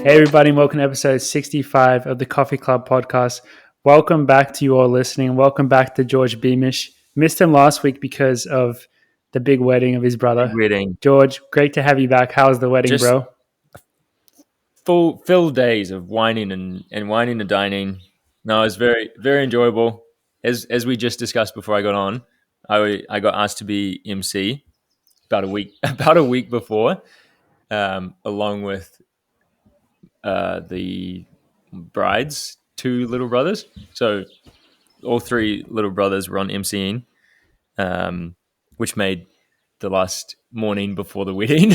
Hey everybody, and welcome to episode 65 of the Coffee Club podcast. Welcome back to you all listening. Welcome back to George Beamish. Missed him last week because of the big wedding of his brother. Wedding. George, great to have you back. How's the wedding, bro? Full days of whining and whining and dining. No, it was very, very enjoyable. As we just discussed before I got on, I got asked to be MC about a week before, along with the bride's two little brothers. So all three little brothers were on MCing, which made the last morning before the wedding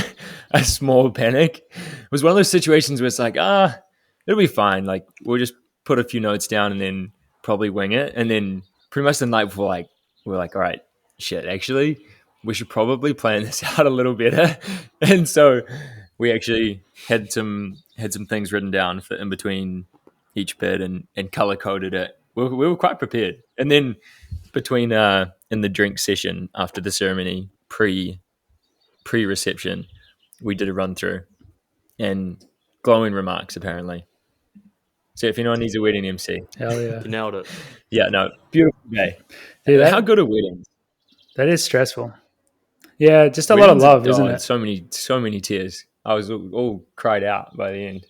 a small panic. It was one of those situations where it's like, it'll be fine. Like, we'll just put a few notes down and then probably wing it. And then pretty much the night before, we're like, all right, shit, actually, we should probably plan this out a little better. And so we actually had some things written down for in between each bit and color coded it. We were quite prepared. And then between in the drink session after the ceremony, pre-reception, we did a run through and glowing remarks apparently. So if anyone needs a wedding MC, Hell yeah. You nailed it. Yeah, no, beautiful day. Dude, how good are weddings? That is stressful. Yeah, just a lot of love, isn't it? So many tears. I was all cried out by the end.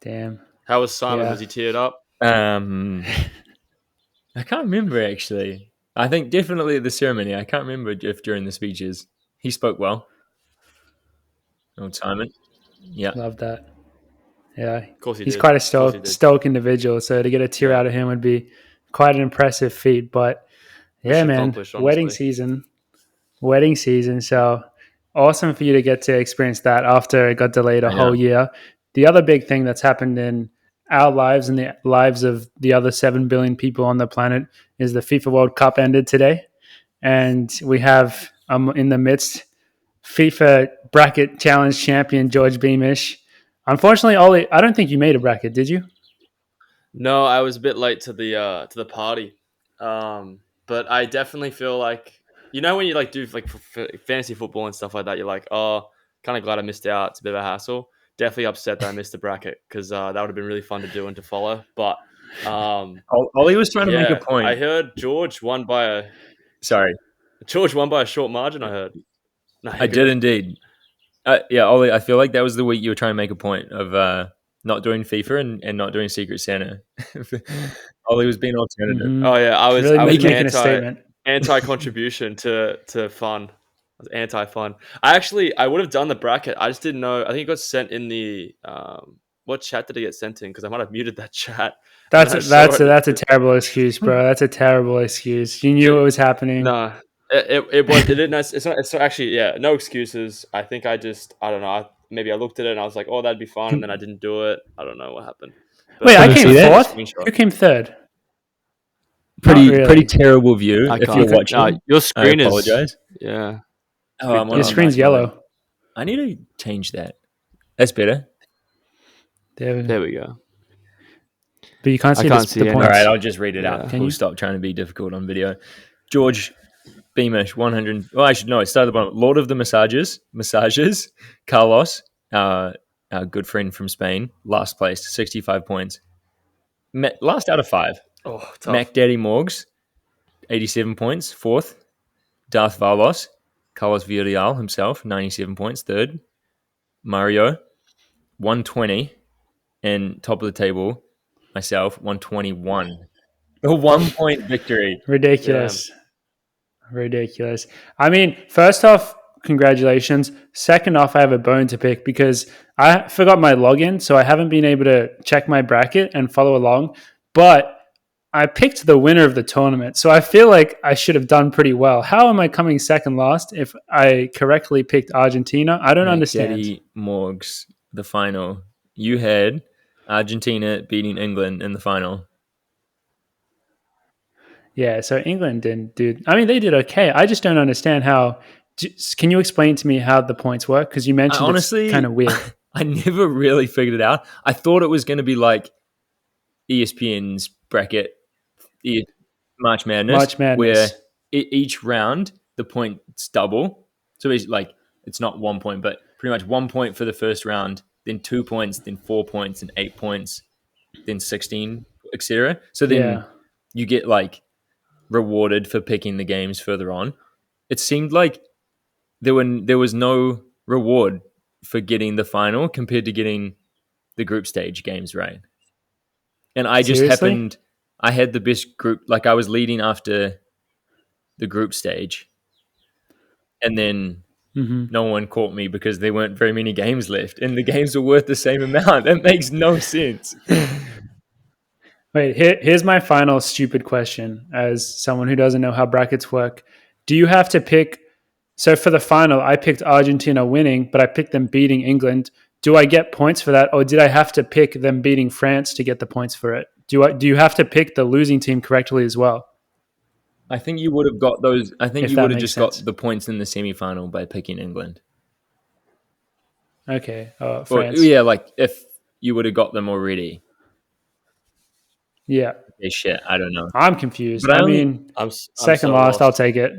Damn. How was Simon? Yeah. Was he teared up? I can't remember actually. I think definitely at the ceremony. I can't remember if during the speeches. He spoke well. Old Simon. Yeah. Love that. Yeah. Of course he He's did. quite a stoic individual, so to get a tear out of him would be quite an impressive feat. But yeah, man, wedding season. So awesome for you to get to experience that after it got delayed a whole year. The other big thing that's happened in our lives and the lives of the other 7 billion people on the planet is the FIFA World Cup ended today. And we have in the midst FIFA bracket challenge champion George Beamish. Unfortunately, Ollie, I don't think you made a bracket, did you? No, I was a bit late to the party. But I definitely feel like, you know, when you do fantasy football and stuff like that, you're like, oh, kind of glad I missed out. It's a bit of a hassle. Definitely upset that I missed the bracket because that would have been really fun to do and to follow. But Ollie was trying to make a point. I heard George won by a short margin. I heard. No, I did indeed. Ollie, I feel like that was the week you were trying to make a point of not doing FIFA and not doing Secret Santa. Ollie was being alternative. Mm-hmm. Oh yeah, I was making a statement. Anti-contribution to fun. I was anti-fun. I would have done the bracket. I just didn't know. I think it got sent in the what chat did it get sent in? Because I might have muted that chat. That's a terrible excuse, bro. That's a terrible excuse. You knew it was happening. No, it was. It didn't. It's actually no excuses. I think I don't know. Maybe I looked at it and I was like, oh, that'd be fun, and then I didn't do it. I don't know what happened. But wait, I came fourth. Who came third? Pretty terrible view. If you're watching, your screen I apologize. Yeah. Your screen's yellow. I need to change that. That's better. There we go. But you can't see the points. All right, I'll just read it out. Can we'll you stop trying to be difficult on video. George Beamish, 100. Well, I should know. It started at the bottom. Lord of the Massages. Carlos, our good friend from Spain, last place, 65 points. Last out of 5. Oh, tough. Mac Daddy Morgs, 87 points, 4th. Darth Valos, Carlos Villarreal himself, 97 points, 3rd. Mario, 120. And top of the table, myself, 121. A 1-point victory. Ridiculous. I mean, first off, congratulations. Second off, I have a bone to pick because I forgot my login, so I haven't been able to check my bracket and follow along. But I picked the winner of the tournament, so I feel like I should have done pretty well. How am I coming second last if I correctly picked Argentina? I don't understand. Daddy Morgs, the final. You had Argentina beating England in the final. Yeah, so England didn't do... I mean, they did okay. I just don't understand how... Can you explain to me how the points work? Because you mentioned honestly, it's kind of weird. I never really figured it out. I thought it was going to be like ESPN's bracket, March Madness, where each round the points double. So it's like it's not 1 point, but pretty much 1 point for the first round, then 2 points, then 4 points, and 8 points, then 16, etc. So then you get like rewarded for picking the games further on. It seemed like there was no reward for getting the final compared to getting the group stage games right. And I just happened, I had the best group, like I was leading after the group stage, and then no one caught me because there weren't very many games left, and the games were worth the same amount. That makes no sense. Wait, here's my final stupid question as someone who doesn't know how brackets work. Do you have to pick? So for the final, I picked Argentina winning, but I picked them beating England. Do I get points for that, or did I have to pick them beating France to get the points for it? Do you have to pick the losing team correctly as well? I think you would have got those. I think you would have just got the points in the semi-final by picking England. Okay, France. Or, yeah, like if you would have got them already. Yeah. Okay, shit, I don't know. I'm confused. But I'm second last. I'll take it.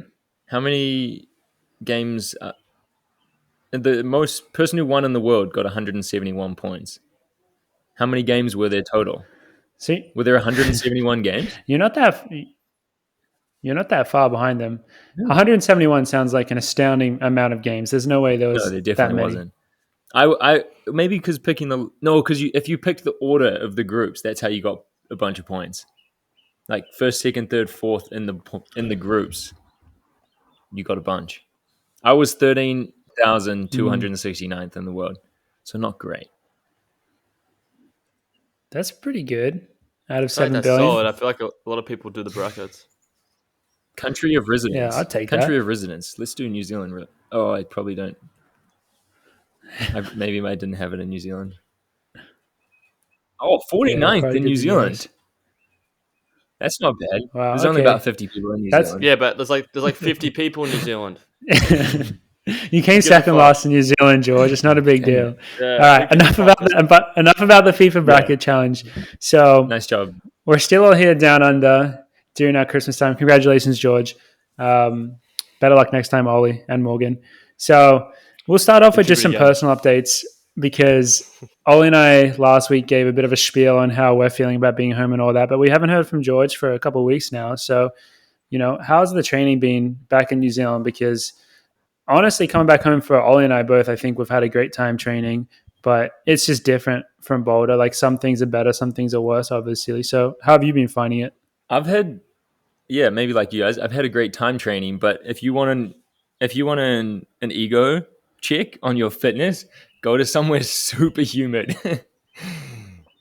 How many games? The most person who won in the world got 171 points. How many games were there total? See, were there 171 games? You're not that far behind them. 171 sounds like an astounding amount of games. There's no way there was. No, there definitely wasn't. I maybe because if you picked the order of the groups, that's how you got a bunch of points. Like first, second, third, fourth in the groups, you got a bunch. I was 13,269th in the world, so not great. That's pretty good. Out of 7 billion. Solid. I feel like a lot of people do the brackets. Country of residence. Yeah, I'll take Country of residence. Let's do New Zealand. Oh, I probably don't. Maybe I didn't have it in New Zealand. Oh, 49th in New Zealand. That's not bad. Wow, there's only about 50 people in New Zealand. Yeah, but there's like 50 people in New Zealand. You came second last in New Zealand, George. It's not a big deal. Yeah, all right, enough about the FIFA bracket challenge. So nice job. We're still all here down under during our Christmas time. Congratulations, George. Better luck next time, Ollie and Morgan. So we'll start off with just some personal updates because Ollie and I last week gave a bit of a spiel on how we're feeling about being home and all that, but we haven't heard from George for a couple of weeks now. So, how's the training been back in New Zealand? Because honestly, coming back home for Ollie and I both, I think we've had a great time training, but it's just different from Boulder. Like some things are better, some things are worse, obviously. So how have you been finding it? Maybe like you guys, I've had a great time training, but if you want an ego check on your fitness, go to somewhere super humid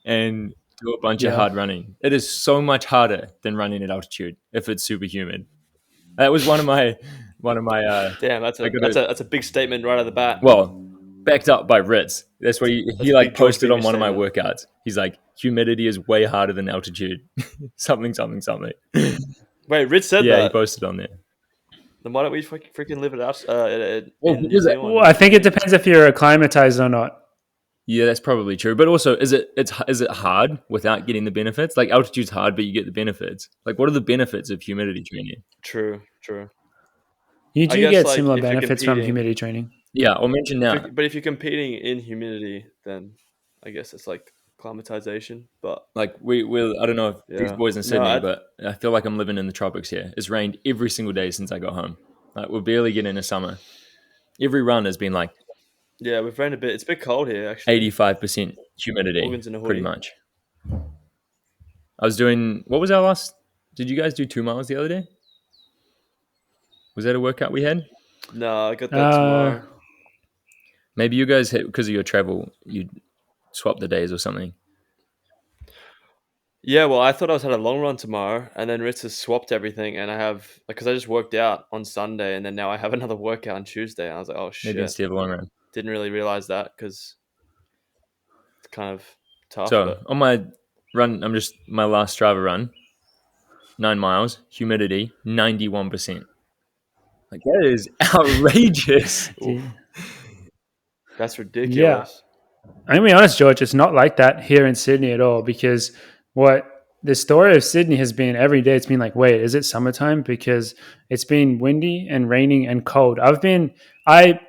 and do a bunch of hard running. It is so much harder than running at altitude if it's super humid. That was one of my damn, that's a big statement right out of the bat. Well, backed up by Ritz. That's what he posted on one of my workouts. He's like, humidity is way harder than altitude. something. Wait, Ritz said that? Yeah, he posted on there. Then why don't we freaking live it out? Well, I think it depends if you're acclimatized or not. Yeah, that's probably true. But also, is it hard without getting the benefits? Like altitude's hard, but you get the benefits. Like, what are the benefits of humidity training? True. You do get similar benefits from humidity training. Yeah, I'll mention now. But if you're competing in humidity, then I guess it's like acclimatization. But like we'll I don't know if these boys in Sydney, but I feel like I'm living in the tropics here. It's rained every single day since I got home. Like we're barely getting into summer. Every run has been like we've rained a bit. It's a bit cold here actually. 85% humidity, pretty much. I was doing what was our last? Did you guys do 2 miles the other day? Was that a workout we had? No, I got that tomorrow. Maybe you guys, because of your travel, you swap the days or something. Yeah, well, I thought I was had a long run tomorrow, and then Ritz has swapped everything, and I have because I just worked out on Sunday, and then now I have another workout on Tuesday. And I was like, oh shit, maybe instead of a long run. Didn't really realize that because it's kind of tough. So on my run, my last Strava run, 9 miles, humidity 91%. Like that is outrageous. That's ridiculous. Yeah. I'm going to be honest, George, it's not like that here in Sydney at all because what the story of Sydney has been every day, it's been like, wait, is it summertime? Because it's been windy and raining and cold. I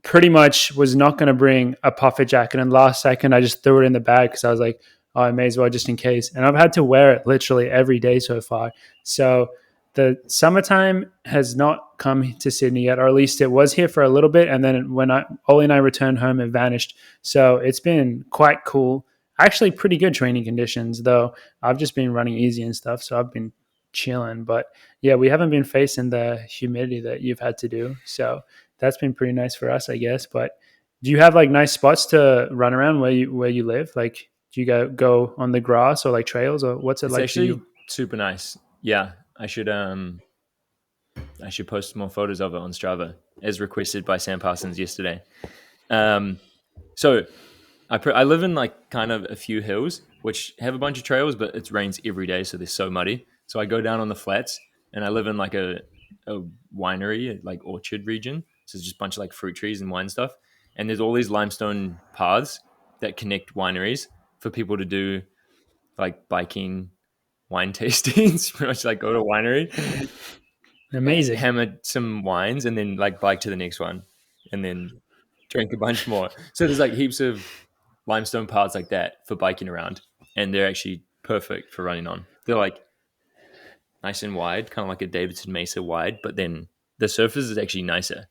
pretty much was not going to bring a puffer jacket, and last second I just threw it in the bag because I was like, oh, I may as well just in case. And I've had to wear it literally every day so far. So the summertime has not come to Sydney yet, or at least it was here for a little bit. And then when Ollie and I returned home, it vanished. So it's been quite cool. Actually, pretty good training conditions, though. I've just been running easy and stuff. So I've been chilling. But yeah, we haven't been facing the humidity that you've had to do. So that's been pretty nice for us, I guess. But do you have like nice spots to run around where you live? Like, do you go on the grass or like trails, or what's it It's like actually for you? super nice. Yeah, I should post more photos of it on Strava as requested by Sam Parsons yesterday. So I live in like kind of a few hills which have a bunch of trails, but it rains every day, so they're so muddy. So I go down on the flats, and I live in like a winery, like orchard region. So it's just a bunch of like fruit trees and wine stuff. And there's all these limestone paths that connect wineries for people to do like biking, wine tastings, pretty much like go to a winery, Amazing. hammer some wines, and then like bike to the next one, and then drink a bunch more. So there's like heaps of limestone paths like that for biking around, and they're actually perfect for running on. They're like nice and wide, kind of like a Davidson Mesa wide, but then the surface is actually nicer.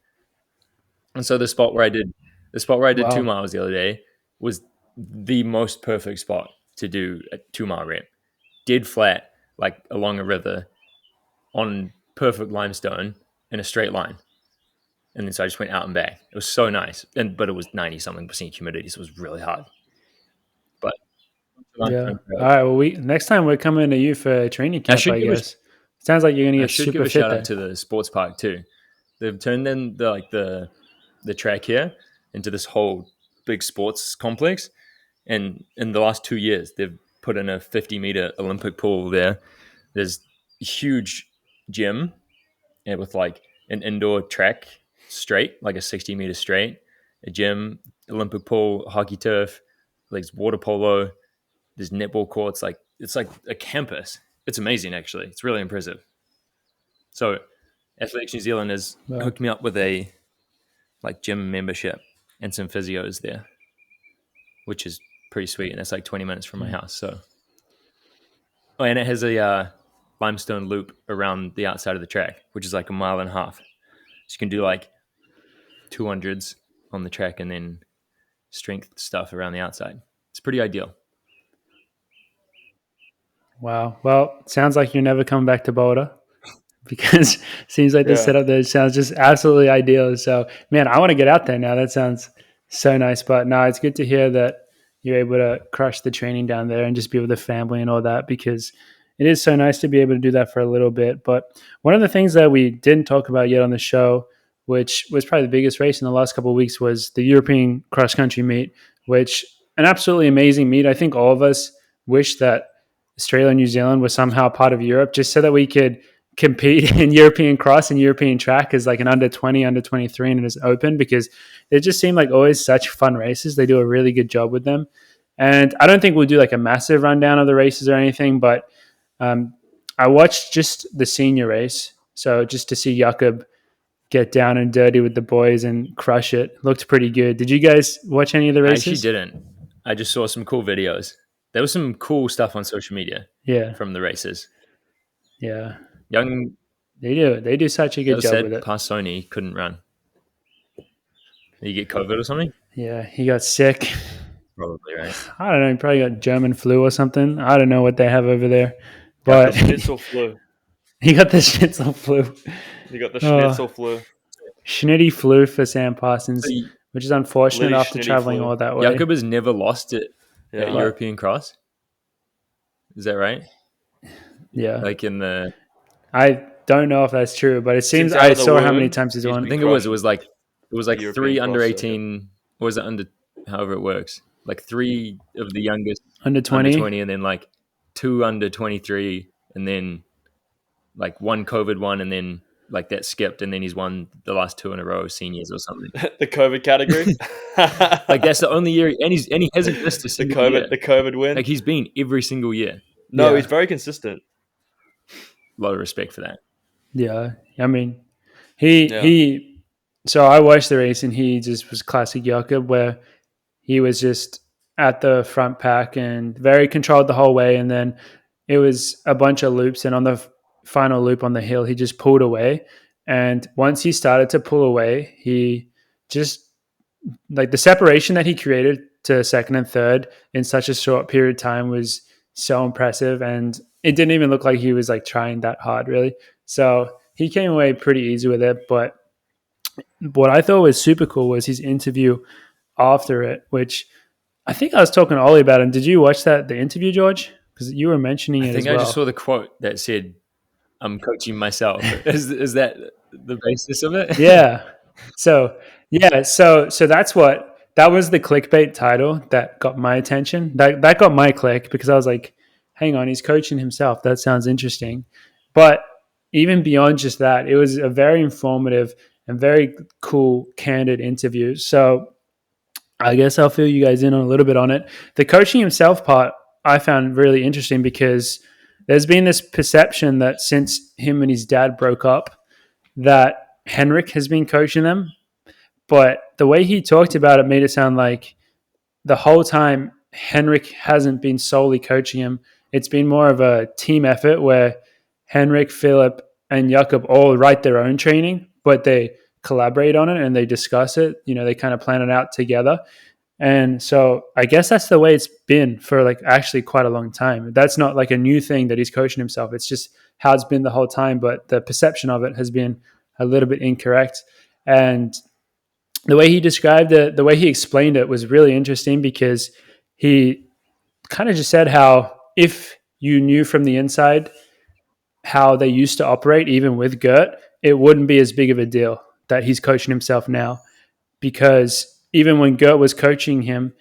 And so the spot where I did 2 miles the other day was the most perfect spot to do a 2 mile ramp. Dead flat, like along a river, on perfect limestone in a straight line. And then so I just went out and back. It was so nice. But it was 90 something percent humidity, so it was really hard. But Yeah. All right. Well, next time we're coming to you for training camp, I guess. Sounds like you're gonna I get should super give a fit shout there. out to the sports park too. They've turned in the track here into this whole big sports complex. And in the last 2 years, they've put in a 50-meter Olympic pool there. There's a huge gym with like an indoor track straight, like a 60-meter straight, a gym, Olympic pool, hockey turf, like water polo. There's netball courts. Like it's like a campus. It's amazing, actually. It's really impressive. So, Athletics New Zealand has hooked me up with a like gym membership and some physios there, which is pretty sweet. And it's like 20 minutes from my house. So, and it has a limestone loop around the outside of the track, which is like a mile and a half. So you can do like 200s on the track and then strength stuff around the outside. It's pretty ideal. Wow. Well, sounds like you're never coming back to Boulder because it seems like the setup there sounds just absolutely ideal. So, man, I want to get out there now. That sounds so nice. But no, it's good to hear that you're able to crush the training down there and just be with the family and all that, because it is so nice to be able to do that for a little bit. But one of the things that we didn't talk about yet on the show, which was probably the biggest race in the last couple of weeks, was the European cross country meet, which an absolutely amazing meet. I think all of us wish that Australia and New Zealand was somehow part of Europe, just so that we could compete in European cross and European track as like an under 20, under 23, and it is open, because it just seemed like always such fun races. They do a really good job with them. And I don't think we'll do like a massive rundown of the races or anything, but I watched just the senior race. So just to see Jakob get down and dirty with the boys and crush it looked pretty good. Did you guys watch any of the races? I actually didn't. I just saw some cool videos. There was some cool stuff on social media from the races. Yeah. Young, they do such a good job with it. Past Sony couldn't run. Did he get COVID or something? Yeah, he got sick. Probably, right? I don't know. He probably got German flu or something. I don't know what they have over there. But schnitzel flu. He got the schnitzel flu. He got the schnitzel flu. Schnitty flu for Sam Parsons, which is unfortunate after traveling all that way. Jakob has never lost it at European Cross. Is that right? Yeah. Like in the... I don't know if that's true, but it seems I saw how many times he's won. I think it was like 3 under 18, or was it under, however it works? Like 3 of the youngest under 20, and then like 2 under 23, and then like 1 COVID one, and then like that skipped, and then he's won the last 2 in a row, seniors or something. The COVID category. Like that's the only year, and he hasn't missed a single year. The COVID win. Like he's been every single year. No, he's very consistent. A lot of respect for that. Yeah, I mean, he So I watched the race, and he just was classic Jakob, where he was just at the front pack and very controlled the whole way. And then it was a bunch of loops, and on the final loop on the hill, he just pulled away. And once he started to pull away, he just like the separation that he created to second and third in such a short period of time was so impressive. And it didn't even look like he was like trying that hard, really. So he came away pretty easy with it. But what I thought was super cool was his interview after it, which I think I was talking to Ollie about. And did you watch the interview, George? Because you were mentioning it as well. I just saw the quote that said, "I'm coaching myself." Is that the basis of it? Yeah. So that was the clickbait title that got my attention. That got my click because I was like, hang on, he's coaching himself. That sounds interesting. But even beyond just that, it was a very informative and very cool, candid interview. So I guess I'll fill you guys in on a little bit on it. The coaching himself part I found really interesting because there's been this perception that since him and his dad broke up, that Henrik has been coaching them. But the way he talked about it made it sound like the whole time Henrik hasn't been solely coaching him. It's been more of a team effort where Henrik, Philip, and Jakob all write their own training, but they collaborate on it and they discuss it. They kind of plan it out together. And so I guess that's the way it's been for like actually quite a long time. That's not like a new thing that he's coaching himself. It's just how it's been the whole time, but the perception of it has been a little bit incorrect. And the way he described it, the way he explained it was really interesting because he kind of just said how if you knew from the inside how they used to operate, even with Gert, it wouldn't be as big of a deal that he's coaching himself now. Because even when Gert was coaching him,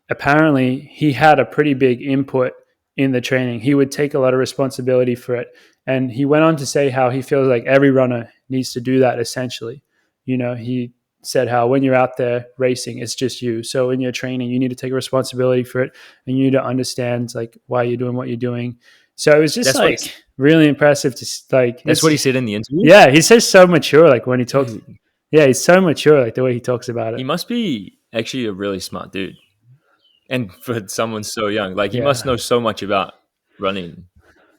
apparently he had a pretty big input in the training. He would take a lot of responsibility for it. And he went on to say how he feels like every runner needs to do that essentially. He said how when you're out there racing, it's just you. So in your training, you need to take responsibility for it and you need to understand like why you're doing what you're doing. So it was just really impressive to like. That's what he said in the interview? Yeah, he says so mature like when he talks. Yeah, he's so mature like the way he talks about it. He must be actually a really smart dude. And for someone so young, like he must know so much about running,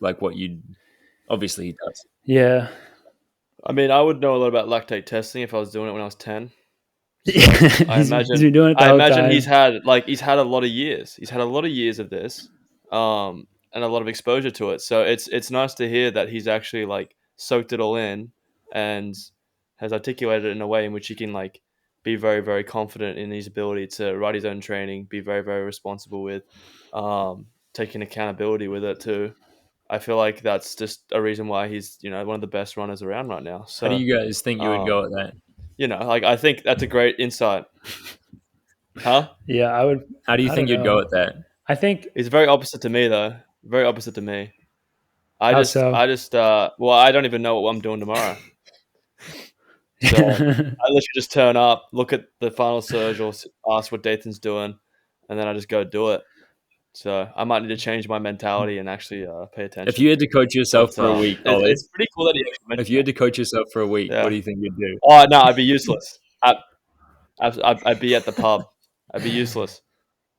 like what you obviously he does. Yeah. I mean, I would know a lot about lactate testing if I was doing it when I was 10. So I imagine he's had a lot of years. He's had a lot of years of this, and a lot of exposure to it. So it's nice to hear that he's actually like soaked it all in and has articulated it in a way in which he can like be very, very confident in his ability to write his own training, be very, very responsible with, taking accountability with it too. I feel like that's just a reason why he's, one of the best runners around right now. So, how do you guys think you would go at that? I think that's a great insight. Huh? Yeah, I would. How do you think you'd go at that? I think it's very opposite to me, though. Very opposite to me. I don't even know what I'm doing tomorrow. So I literally just turn up, look at the final surge, or ask what Dathan's doing, and then I just go do it. So I might need to change my mentality and actually pay attention. If you had to coach yourself for a week, it's pretty cool that he actually mentioned. If you had to coach yourself for a week, what do you think you'd do? Oh no, I'd be useless. I'd be at the pub. I'd be useless.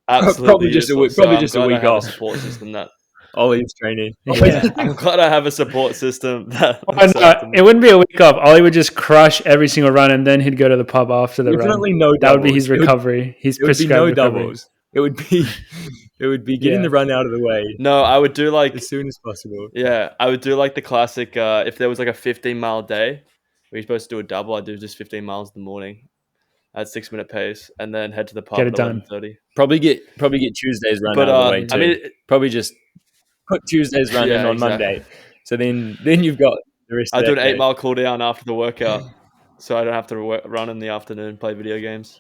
Absolutely probably just useless. Probably just a week off. A support system that Ollie's training. Yeah. I'm glad I have a support system. It wouldn't be a week off. Ollie would just crush every single run, and then he'd go to the pub after the run. That would be his recovery. His prescribed recovery. Doubles. It would be getting the run out of the way. No, I would do like as soon as possible. Yeah, I would do like the classic. If there was like a 15-mile day, where you're supposed to do a double, I'd do just 15 miles in the morning at 6-minute pace, and then head to the pub at 11:30. Probably get Tuesday's run out of the way too. I mean, probably just put Tuesday's run in on Monday. So then you've got the rest. I do an 8-mile cool down after the workout, so I don't have to run in the afternoon, play video games.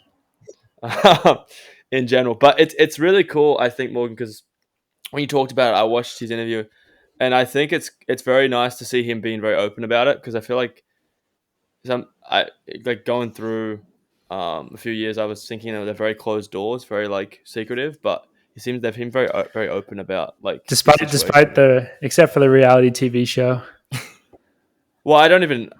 In general, but it's really cool, I think, Morgan, because when you talked about it, I watched his interview, and I think it's very nice to see him being very open about it, because I feel like going through a few years, I was thinking they're very closed doors, very like secretive, but it seems they've been very very open about like despite except for the reality TV show. Well, I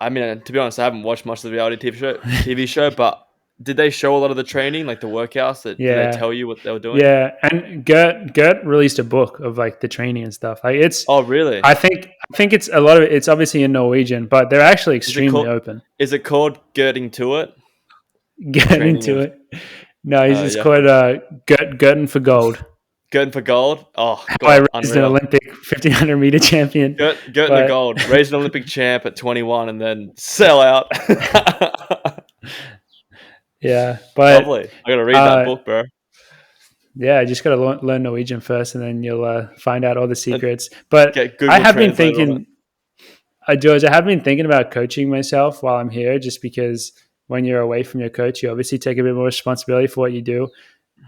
mean, to be honest, I haven't watched much of the reality TV show, but did they show a lot of the training, like the workouts? Did they tell you what they were doing? Yeah, and Gert released a book of like the training and stuff. Like it's. Oh, really? I think it's a lot of it. It's obviously in Norwegian, but they're actually extremely open. Is it called Getting to It? Getting to it. No, he's just called Gerten for Gold. Gerten for Gold? Oh, God, I raised an Olympic 1500 meter champion. Gerten for Gold. Raised an Olympic champ at 21 and then sell out. Yeah, but lovely. I got to read that book, bro. Yeah, you just got to learn Norwegian first, and then you'll find out all the secrets. But I have been thinking, George, I have been thinking about coaching myself while I'm here, just because when you're away from your coach, you obviously take a bit more responsibility for what you do.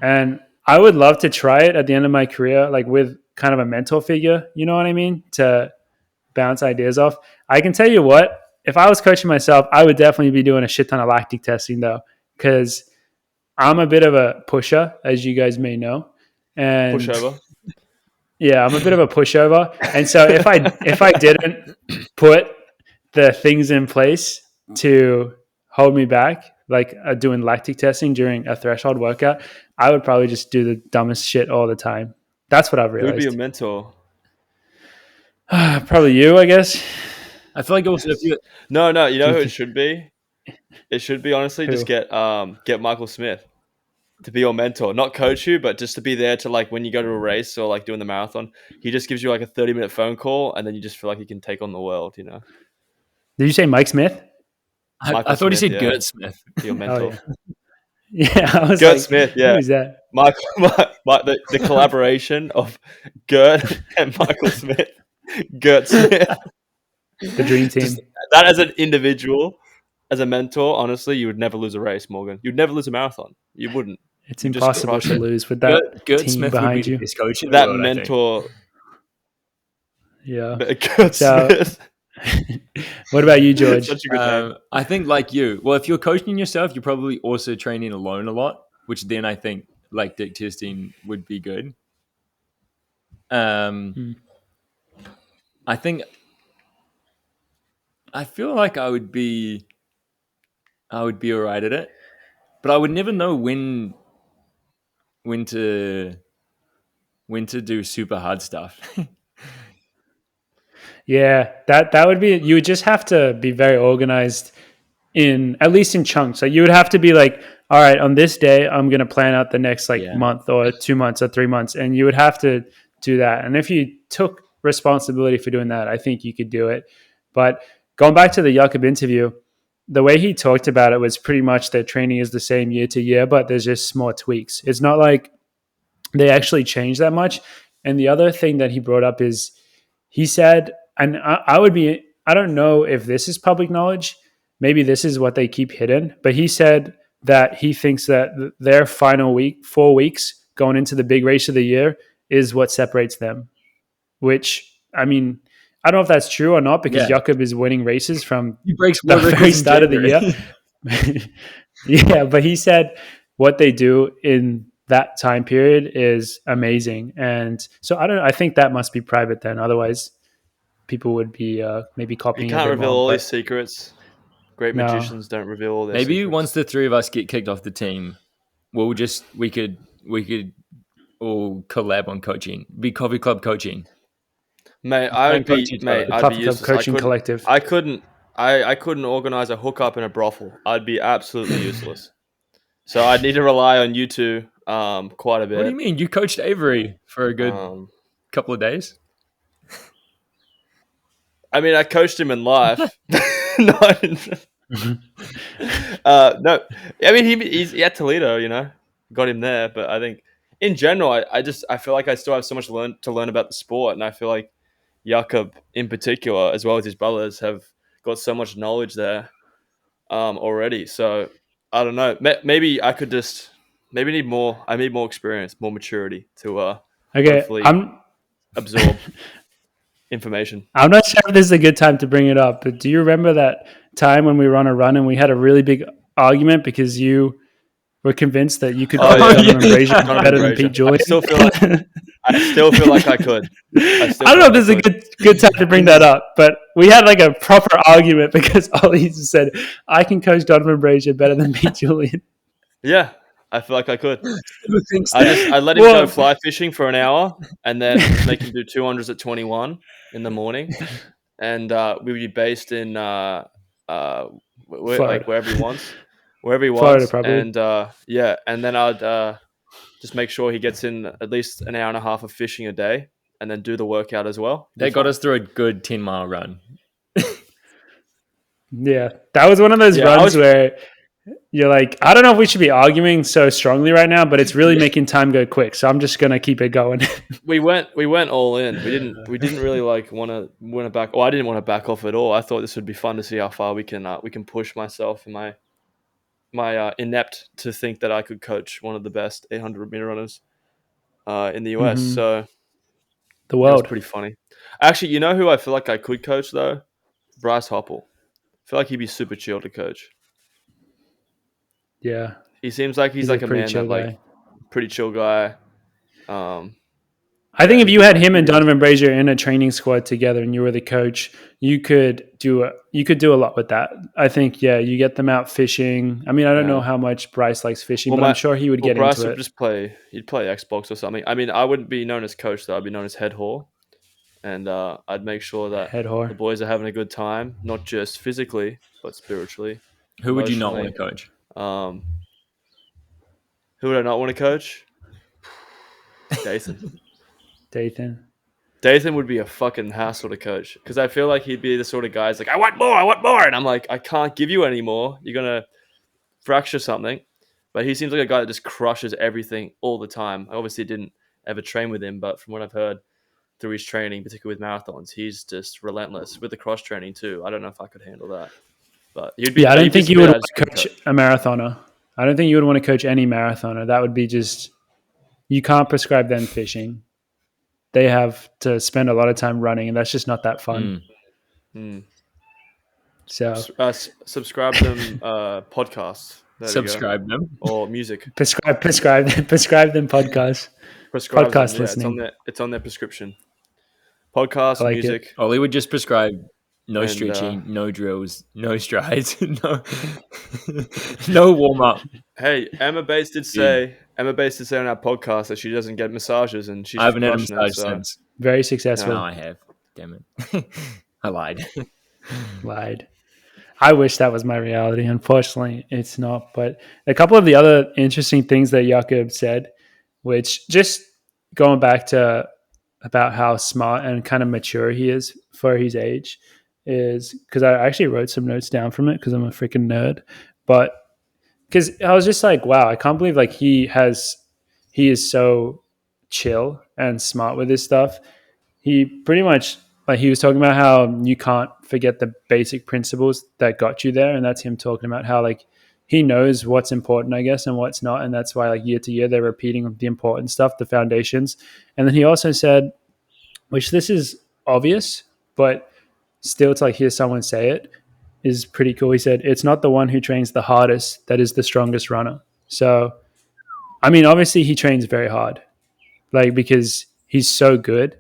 And I would love to try it at the end of my career, like with kind of a mentor figure, you know what I mean? To bounce ideas off. I can tell you what, if I was coaching myself, I would definitely be doing a shit ton of lactic testing though, because I'm a bit of a pusher, as you guys may know. And pushover. Yeah, I'm a bit of a pushover. And so if I didn't put the things in place to hold me back, like doing lactic testing during a threshold workout, I would probably just do the dumbest shit all the time. That's what I've realized. Who would be your mentor? Probably you, I guess. I feel like also if you No, you know who it should be? It should be honestly just get Michael Smith to be your mentor, not coach you, but just to be there to like when you go to a race or like doing the marathon, he just gives you like a 30-minute phone call and then you just feel like you can take on the world, you know. Did you say Mike Smith? I thought he said Gert Smith. Your mentor. Oh, yeah, I was Gert Smith, yeah. Who is that? The collaboration of Gert and Michael Smith. Gert Smith. The dream team. Just, that as an individual, as a mentor, honestly, you would never lose a race, Morgan. You'd never lose a marathon. You wouldn't. It's impossible to lose with that Gert team Smith behind you. That mentor. Yeah. Gert Smith. What about you, George? Such a good name. I think like you. Well, if you're coaching yourself, you're probably also training alone a lot, which then I think lactic testing would be good. I feel like I would be all right at it, but I would never know when to do super hard stuff. Yeah, that would be. You would just have to be very organized at least in chunks. So you would have to be like, all right, on this day, I'm going to plan out the next month or 2 months or 3 months, and you would have to do that. And if you took responsibility for doing that, I think you could do it. But going back to the Jakob interview, the way he talked about it was pretty much that training is the same year to year, but there's just small tweaks. It's not like they actually change that much. And the other thing that he brought up is he said, and I don't know if this is public knowledge, maybe this is what they keep hidden, but he said that he thinks that their final 4 weeks going into the big race of the year is what separates them, which, I mean, I don't know if that's true or not, because Jakob is winning races from the very start of the year. Yeah, but he said what they do in that time period is amazing. And so I think that must be private then. Otherwise, people would be maybe copying. You can't reveal all these secrets. Great magicians don't reveal all their maybe secrets. Once the three of us get kicked off the team, we could all collab on coaching. Be coffee club coaching. Mate, I'd be useless. Coaching collective. I couldn't organize a hookup in a brothel. I'd be absolutely useless. So I'd need to rely on you two quite a bit. What do you mean? You coached Avery for a good couple of days? I mean, I coached him in life. No. I mean, he's at Toledo, you know, got him there. But I think in general, I feel like I still have so much to learn about the sport, and I feel like Jakob in particular, as well as his brothers, have got so much knowledge there already. So I don't know. Maybe I could just I need more experience, more maturity to hopefully absorb information. I'm not sure if this is a good time to bring it up, but do you remember that time when we were on a run and we had a really big argument because you were convinced that you could coach Donovan Brazier better than Pete Julian? I still feel like I could. I don't know if this is a good time to bring that up, but we had like a proper argument because Ollies said, I can coach Donovan Brazier better than me, Julian. Yeah, I feel like I could. I let him go fly fishing for an hour and then just make him do 200s at 21 in the morning. And we would be based in like wherever he wants. Florida, probably. And and then I'd just make sure he gets in at least an hour and a half of fishing a day and then do the workout as well. They got us through a good 10-mile run. Yeah, that was one of those runs where you're like, I don't know if we should be arguing so strongly right now, but it's really making time go quick. So I'm just gonna keep it going. we went all in. We didn't really like want to back. Oh, I didn't want to back off at all. I thought this would be fun to see how far we can push myself and my inept to think that I could coach one of the best 800-meter runners in the US. Mm-hmm. So the world. It was pretty funny. Actually, you know who I feel like I could coach though? Bryce Hopple. I feel like he'd be super chill to coach. Yeah, he seems like he's like a man that like pretty chill guy. I think if you had him and Donovan Brazier in a training squad together and you were the coach, you could do a lot with that. I think, you get them out fishing. I mean, I don't know how much Bryce likes fishing, but I'm sure he would get Bryce into would it. He'd play Xbox or something. I mean, I wouldn't be known as coach though. I'd be known as head whore. And I'd make sure that the boys are having a good time, not just physically, but spiritually. Who would you not want to coach? Who would I not want to coach? Dathan. Dathan would be a fucking hassle to coach because I feel like he'd be the sort of guy who's like, I want more. And I'm like, I can't give you any more. You're going to fracture something. But he seems like a guy that just crushes everything all the time. I obviously didn't ever train with him, but from what I've heard through his training, particularly with marathons, he's just relentless with the cross training too. I don't know if I could handle that. But he'd be. I don't think you would want to coach a marathoner. I don't think you would want to coach any marathoner. That would be just, you can't prescribe them fishing. They have to spend a lot of time running, and that's just not that fun. So subscribe them podcasts. Subscribe them or music. Prescribe them podcasts. Podcast listening. It's on their prescription. Podcast, like music. Ollie would just prescribe no stretching, no drills, no strides, no warm up. Hey, Emma Bates did say on our podcast that she doesn't get massages, and she's. I haven't had a massage since. Very successful. No, I have. Damn it, I lied. I wish that was my reality. Unfortunately, it's not. But a couple of the other interesting things that Jakob said, which just going back to about how smart and kind of mature he is for his age, is because I actually wrote some notes down from it because I'm a freaking nerd. But because I was just like, wow, I can't believe like he is so chill and smart with his stuff. He pretty much, like, he was talking about how you can't forget the basic principles that got you there, and that's him talking about how like he knows what's important, I guess, and what's not, and that's why like year to year they're repeating the important stuff, the foundations. And then he also said, which this is obvious, but still to like hear someone say it is pretty cool. He said, it's not the one who trains the hardest that is the strongest runner. So, I mean, obviously he trains very hard, like, because he's so good.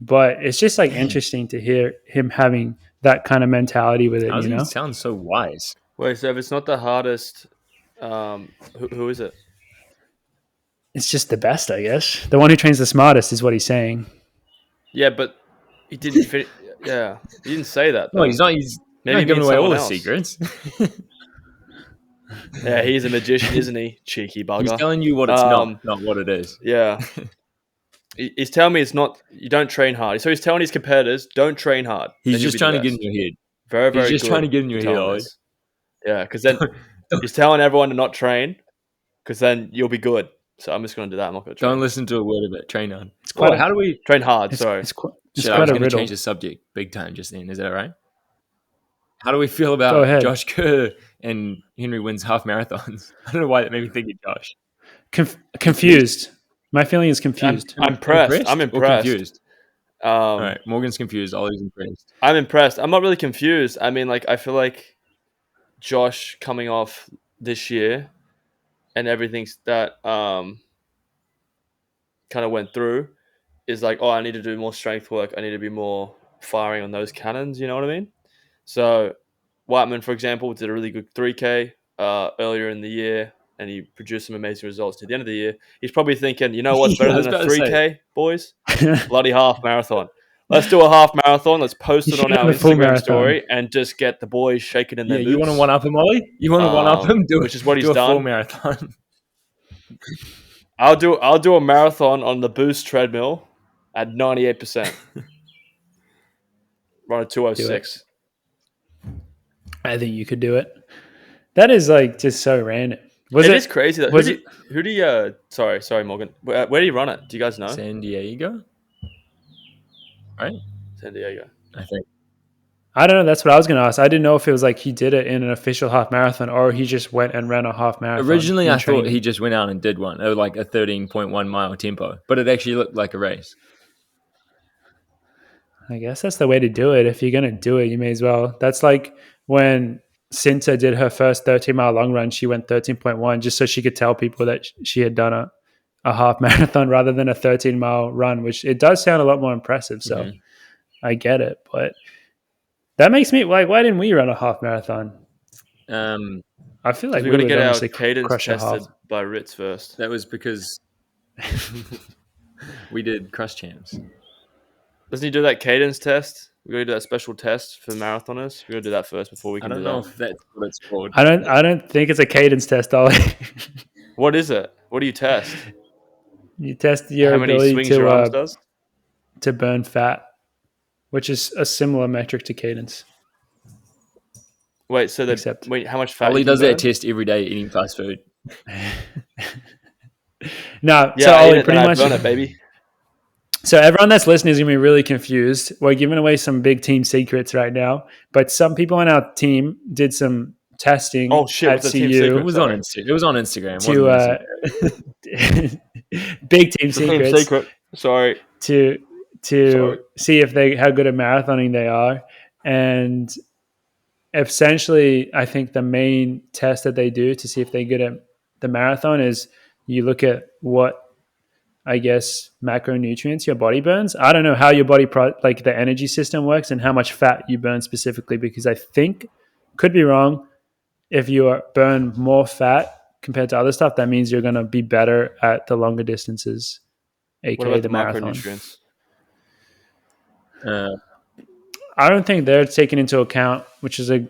But it's just like interesting to hear him having that kind of mentality with it. He sounds so wise. Wait, so if it's not the hardest, who is it? It's just the best, I guess. The one who trains the smartest is what he's saying. Yeah, but he didn't. He didn't say that. Though. No, he's not. He's maybe giving away all the secrets. Yeah, he's a magician, isn't he? Cheeky bugger. He's telling you what it's not what it is. Yeah. He's telling me it's not. You don't train hard. So he's telling his competitors, don't train hard. He's just trying to get in your head. Very, very. He's just trying to get in your head. Yeah, because then he's telling everyone to not train, because then you'll be good. So I'm just going to do that. I'm not going to train. Don't listen to a word of it. Train hard. How do we train hard? Sorry, it's I was going to change the subject big time just then. Is that all right? How do we feel about Josh Kerr and Henry wins half marathons? I don't know why that made me think of Josh. Confused. My feeling is confused. I'm impressed. I'm impressed. Or confused. All right, Morgan's confused. Ollie's impressed. I'm impressed. I'm not really confused. I mean, like, I feel like Josh coming off this year and everything that kind of went through, is like, oh, I need to do more strength work. I need to be more firing on those cannons. You know what I mean? So Whiteman, for example, did a really good 3K earlier in the year, and he produced some amazing results at the end of the year. He's probably thinking, you know what's better I was than a about to say. 3K, boys? Bloody half marathon. Let's do a half marathon. Let's post You it should on have our a full Instagram marathon. story and just get the boys shaking in their boots. You want to one up him, Ollie? You want to one up him? Which is what he's do a done. full marathon. I'll do a marathon on the Boost treadmill at 98%. Run a 206. I think you could do it. That is like just so random. It is crazy. Who do you? Sorry, Morgan. Where do you run it? Do you guys know? San Diego, right? San Diego, I think. I don't know. That's what I was going to ask. I didn't know if it was like he did it in an official half marathon or he just went and ran a half marathon. Originally, I thought he just went out and did one. It was like a 13.1 mile tempo, but it actually looked like a race. I guess that's the way to do it. If you're going to do it, you may as well. That's like when Cinta did her first 13-mile long run. She went 13.1 just so she could tell people that she had done a half marathon rather than a 13-mile run, which it does sound a lot more impressive. So I get it. But that makes me like, why didn't we run a half marathon? I feel like we got to get our cadence tested by Ritz first. That was because we did Crust Champs. Doesn't he do that cadence test? We got to do that special test for marathoners. We got to do that first before we can do that. I don't know if that's what it's called. I don't think it's a cadence test, Ollie. What is it? What do you test? You test your ability to burn fat, which is a similar metric to cadence. Wait, so how much fat? Ollie does that test every day eating fast food. No, yeah, so Ollie, pretty much burn it, baby. So everyone that's listening is going to be really confused. We're giving away some big team secrets right now, but some people on our team did some testing at CU. It was on Instagram. Big team secret. Sorry. To see if how good at marathoning they are. And essentially, I think the main test that they do to see if they're good at the marathon is you look at what, I guess, macronutrients your body burns. I don't know how your body, like the energy system works and how much fat you burn specifically, because I think, could be wrong, if you burn more fat compared to other stuff, that means you're going to be better at the longer distances, aka what about the marathon. Macronutrients? I don't think they're taken into account, which is a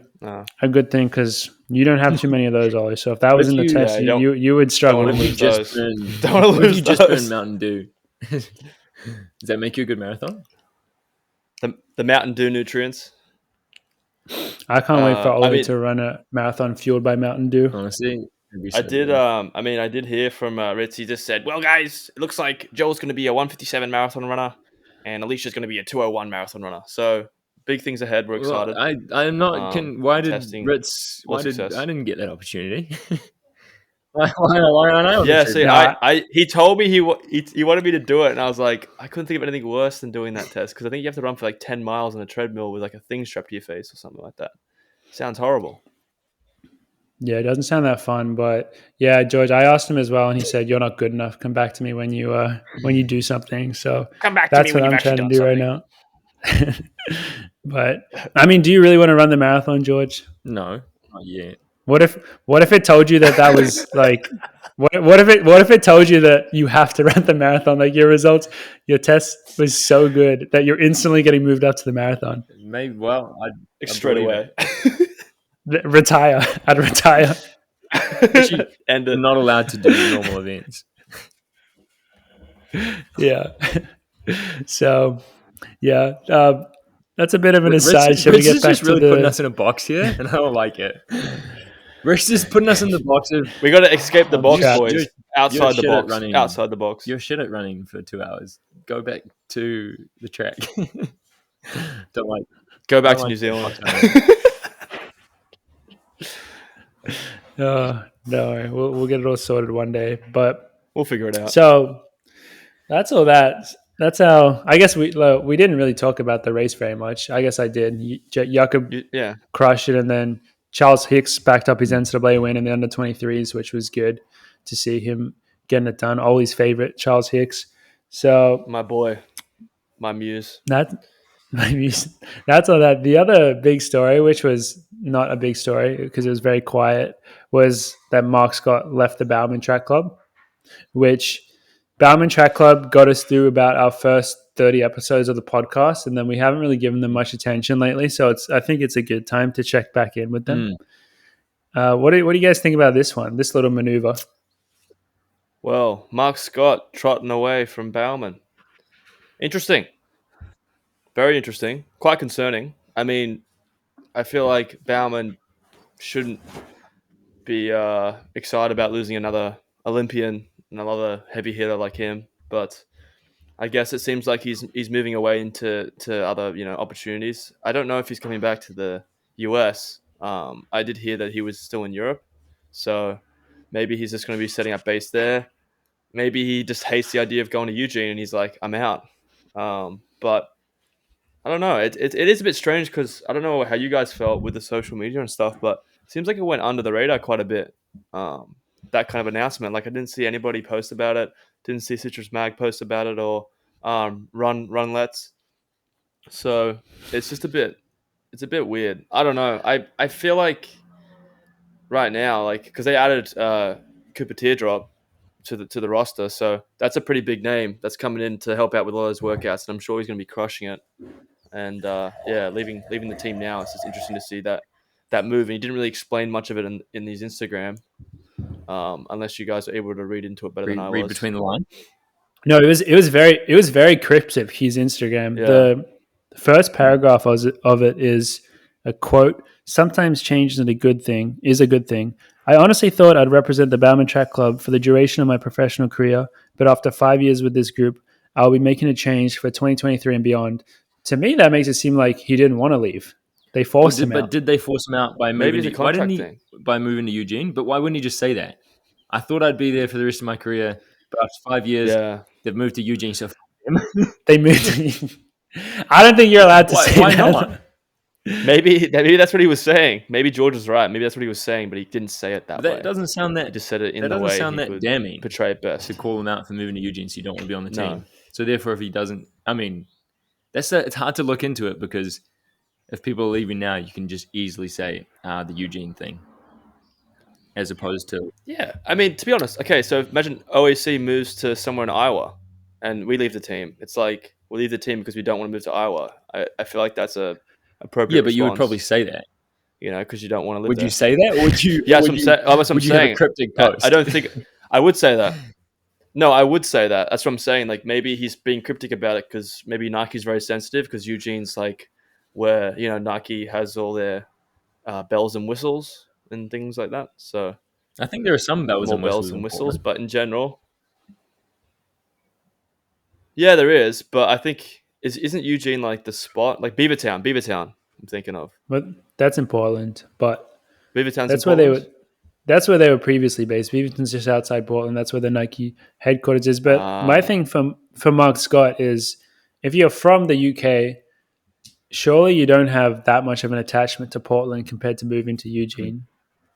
good thing because you don't have too many of those, Ollie. So if that was in the test, you would struggle. What if you just burn Mountain Dew? Does that make you a good marathon? The Mountain Dew nutrients. I can't wait for Ollie to run a marathon fueled by Mountain Dew. Honestly, I did hear from Ritz. He just said, "Well, guys, it looks like Joel's going to be a 1:57 marathon runner, and Alicia's going to be a 2:01 marathon runner." So big things ahead. We're excited. I'm not. Why did Ritz? I didn't get that opportunity? why I? Yeah, see, he told me he wanted me to do it, and I was like, I couldn't think of anything worse than doing that test because I think you have to run for like 10 miles on a treadmill with like a thing strapped to your face or something like that. Sounds horrible. Yeah, it doesn't sound that fun, but yeah, George, I asked him as well, and he said, "You're not good enough. Come back to me when you do something." So come back that's to me what when I'm trying to do something. right now. But I mean, do you really want to run the marathon, George? No, not yet. What if it told you that was like what if it told you that you have to run the marathon, like your results, your test was so good that you're instantly getting moved up to the marathon? Maybe I'd straight away. Retire. I'd retire. And not allowed to do normal events. Yeah. So, yeah, that's a bit of an aside. Should we get back to putting us in a box here, and I don't like it. Rich is putting us in the box of. We got to escape the box, boys. Outside the box. Outside the box. You're shit at running for 2 hours. Go back to the track. Go back to New Zealand. No, we'll get it all sorted one day, but we'll figure it out. So that's all that. That's how. I guess we didn't really talk about the race very much. I guess I did. Jakob crushed it, and then Charles Hicks backed up his NCAA win in the under-23s, which was good to see him getting it done. Ollie's favorite, Charles Hicks. So My boy, my muse. that that's all that. The other big story, which was not a big story because it was very quiet, was that Marc Scott left the Bowerman Track Club, which Bowerman Track Club got us through about our first 30 episodes of the podcast, and then we haven't really given them much attention lately. So I think it's a good time to check back in with them. What do you guys think about this one, this little maneuver? Well, Marc Scott trotting away from Bowerman. Interesting. Very interesting. Quite concerning. I mean, I feel like Bowerman shouldn't be excited about losing another Olympian, another heavy hitter like him. But I guess it seems like he's moving away into other opportunities. I don't know if he's coming back to the US. I did hear that he was still in Europe, so maybe he's just going to be setting up base there. Maybe he just hates the idea of going to Eugene and he's like, I'm out. But I don't know. It is a bit strange because I don't know how you guys felt with the social media and stuff, but it seems like it went under the radar quite a bit. That kind of announcement. Like I didn't see anybody post about it. Didn't see Citrus Mag post about it or run lets. So it's just it's a bit weird. I don't know. I feel like right now, like because they added Cooper Teardrop to the roster, so that's a pretty big name that's coming in to help out with all those workouts, and I'm sure he's going to be crushing it. And leaving the team now, it's just interesting to see that move. And he didn't really explain much of it in his Instagram, unless you guys are able to read into it better than I was. Read between the lines. No, it was very cryptic. His Instagram. Yeah. The first paragraph of it is a quote: "Sometimes change is a good thing. I honestly thought I'd represent the Bowerman Track Club for the duration of my professional career, but after 5 years with this group, I'll be making a change for 2023 and beyond." To me, that makes it seem like he didn't want to leave. They forced him out. But did they force him out by moving? Maybe it's a contract thing. By moving to Eugene? But why wouldn't he just say that? I thought I'd be there for the rest of my career, but after 5 years, they've moved to Eugene. So they moved. I don't think you're allowed to say why that. Not? Maybe that's what he was saying. Maybe George was right. Maybe that's what he was saying, but he didn't say it that way. That doesn't sound that. He just said it in that the way sound he that would damning portray it best. To call him out for moving to Eugene, so you don't want to be on the team. No. So therefore, if he doesn't, I mean, it's hard to look into it because if people are leaving now, you can just easily say the Eugene thing, as opposed to I mean, to be honest, okay. So imagine OAC moves to somewhere in Iowa, and we leave the team. It's like we leave the team because we don't want to move to Iowa. I feel like that's a appropriate. Yeah, but you would response, probably say that. Because you don't want to live Would there. you say that? Or would you? Yeah, that's what I'm would you saying. have a cryptic post? I don't think I would say that. No, I would say that. That's what I'm saying. Like maybe he's being cryptic about it because maybe Nike's very sensitive because Eugene's like where Nike has all their bells and whistles and things like that. So I think there are some bells and whistles, but in general, yeah, there is. But I think isn't Eugene like the spot, like Beavertown? I'm thinking of. But that's in Portland. But Beavertown's that's in where Portland? That's where they were previously based. Beaverton's just outside Portland. That's where the Nike headquarters is. But my thing for Marc Scott is, if you're from the UK, surely you don't have that much of an attachment to Portland compared to moving to Eugene.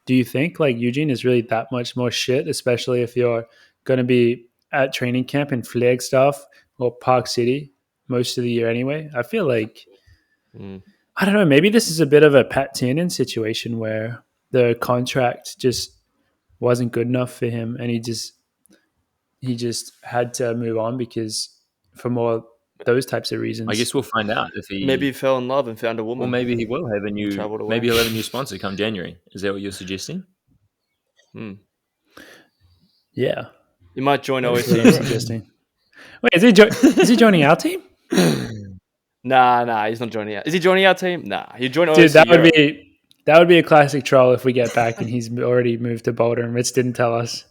Do you think like Eugene is really that much more shit, especially if you're going to be at training camp in Flagstaff or Park City most of the year anyway? I feel like, I don't know, maybe this is a bit of a Pat Tiernan situation where the contract just wasn't good enough for him and he just had to move on because for more those types of reasons. I guess we'll find out if maybe he fell in love and found a woman. Or maybe he will have a new. Maybe he'll have a new sponsor come January. Is that what you're suggesting? Yeah, you might join OAC. Suggesting. Wait, is he joining our team? Nah, he's not joining out. Is he joining our team? Nah, he joined OAC. Dude, that would be a classic troll if we get back and he's already moved to Boulder and Rich didn't tell us.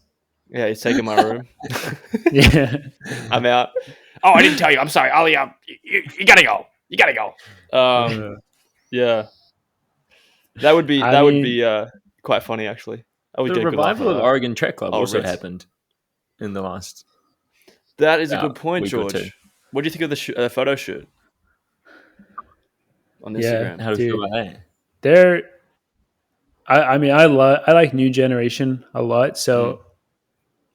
Yeah, he's taking my room. Yeah, I'm out. Oh, I didn't tell you. I'm sorry, Ollie. You gotta go. You gotta go. Yeah, that would be quite funny actually. The revival of Oregon Track Club also happened in the last. That is a good point, George. What do you think of the photo shoot on Instagram? How do you feel about that? I like New Generation a lot, so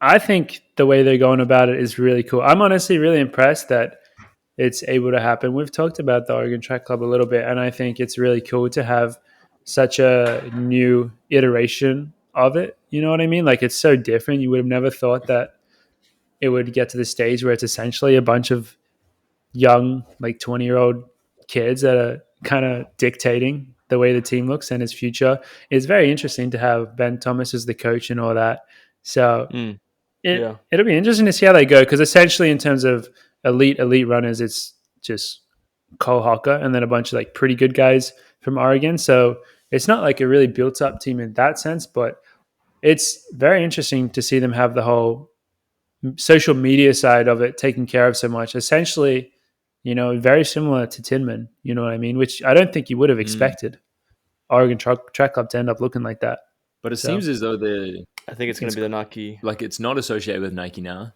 I think the way they're going about it is really cool. I'm honestly really impressed that it's able to happen. We've talked about the Oregon Track Club a little bit, and I think it's really cool to have such a new iteration of it. You know what I mean? Like, it's so different. You would have never thought that it would get to the stage where it's essentially a bunch of young, like 20-year-old kids that are kind of dictating the way the team looks and its future. It's very interesting to have Ben Thomas as the coach and all that. So it'll be interesting to see how they go, because essentially in terms of elite runners, it's just Cole Hocker and then a bunch of like pretty good guys from Oregon. So it's not like a really built up team in that sense, but it's very interesting to see them have the whole social media side of it taken care of so much. Essentially, very similar to Tinman, you know what I mean? Which I don't think you would have expected Oregon Track Club to end up looking like that. But it seems as though I think it's going to be the Nike. Like, it's not associated with Nike now.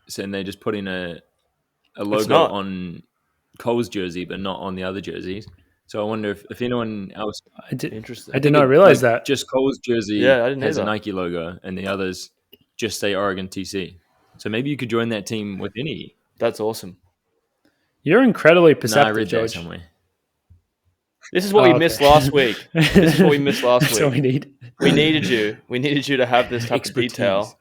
So, and they just put in a logo on Cole's jersey, but not on the other jerseys. So I wonder if anyone else... I did not realize that. Just Cole's jersey has a Nike logo, and the others just say Oregon TC. So maybe you could join that team with any. That's awesome. You're incredibly perceptive, George. Somewhere. This is what we missed last week. This is what we missed last week. That's what we need. We needed you. We needed you to have this type of detail.